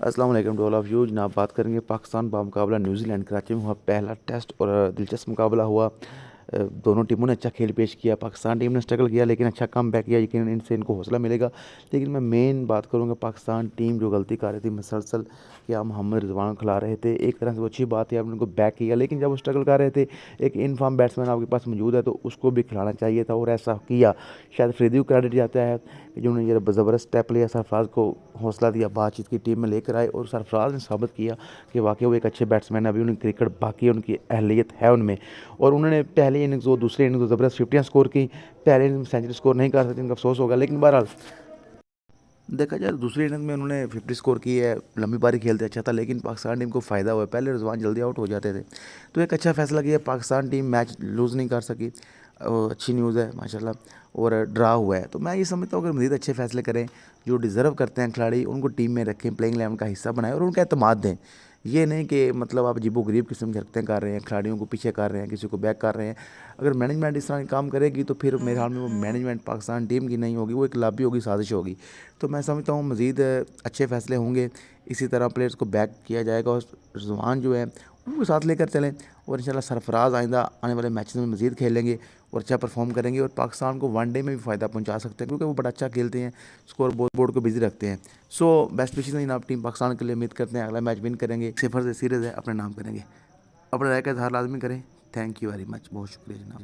السلام علیکم to all of you. جناب بات کریں گے پاکستان بامقابلہ نیوزی لینڈ. کراچی میں ہوا پہلا ٹیسٹ اور دلچسپ مقابلہ ہوا. دونوں ٹیموں نے اچھا کھیل پیش کیا. پاکستان ٹیم نے اسٹرگل کیا لیکن اچھا کم بیک کیا. یقیناً ان سے ان کو حوصلہ ملے گا. لیکن میں مین بات کروں گا پاکستان ٹیم جو غلطی کر رہی تھی مسلسل کہ ہم محمد رضوان کو کھلا رہے تھے. ایک طرح سے وہ اچھی بات ہے, ہم نے ان کو بیک کیا, لیکن جب وہ اسٹرگل کر رہے تھے ایک ان فارم بیٹسمین آپ کے پاس موجود ہے تو اس کو بھی کھلانا چاہیے تھا, اور ایسا کیا. شاید فریدی کو کریڈٹ جاتا ہے کہ جنہوں نے یہ زبردست اسٹیپ لیا, سرفراز کو حوصلہ دیا, بات چیت کی ٹیم میں لے کر آئے, اور سرفراز نے ثابت کیا کہ واقعی وہ ایک اچھے بیٹسمین ہیں. ابھی ان کی کرکٹ باقی ہے, ان کی اہلیت ہے ان میں, اور انہوں نے پہلی اننگز اور دوسری اننگز زبردست 50 سکور کی. پہلے اننگز میں سینچری سکور نہیں کر سکتے, ان کا افسوس ہوگا. لیکن بہرحال دیکھا جائے دوسری اننگ میں انہوں نے 50 سکور کی ہے. لمبی پاری کھیلتے اچھا تھا, لیکن پاکستان ٹیم کو فائدہ ہوا ہے. پہلے رضوان جلدی آؤٹ ہو جاتے تھے, تو ایک اچھا فیصلہ کیا. پاکستان ٹیم میچ لوز نہیں کر سکی, اچھی نیوز ہے ماشاءاللہ, اور ڈرا ہوا ہے. تو میں یہ سمجھتا ہوں اگر مزید اچھے فیصلے کریں, جو ڈیزرو کرتے ہیں کھلاڑی ان کو ٹیم میں رکھیں, پلینگ 11 کا حصہ بنائیں اور ان کا اعتماد دیں. یہ نہیں کہ مطلب آپ عجیب و غریب قسم کی حرکتیں کر رہے ہیں, کھلاڑیوں کو پیچھے کر رہے ہیں, کسی کو بیک کر رہے ہیں. اگر مینجمنٹ اس طرح کام کرے گی تو پھر میرے خیال میں وہ مینجمنٹ پاکستان ٹیم کی نہیں ہوگی, وہ ایک لابی ہوگی, سازش ہوگی. تو میں سمجھتا ہوں مزید اچھے فیصلے ہوں گے, اسی طرح پلیئرز کو بیک کیا جائے گا, اور رضوان جو ہے ان کو ساتھ لے کر چلیں, اور انشاءاللہ سرفراز آئندہ آنے والے میچز میں مزید کھیلیں گے اور اچھا پرفارم کریں گے, اور پاکستان کو ون ڈے میں بھی فائدہ پہنچا سکتے ہیں کیونکہ وہ بڑا اچھا کھیلتے ہیں, اسکور بورڈ کو بزی رکھتے ہیں. سو بیسٹ وشز ہیں جناب ٹیم پاکستان کے لیے. امید کرتے ہیں اگلا میچ ون کریں گے, 0 سے سیریز ہے, اپنا نام کریں گے. اپنا رائے کا اظہار لازمی کریں. تھینک یو ویری مچ, بہت شکریہ جناب.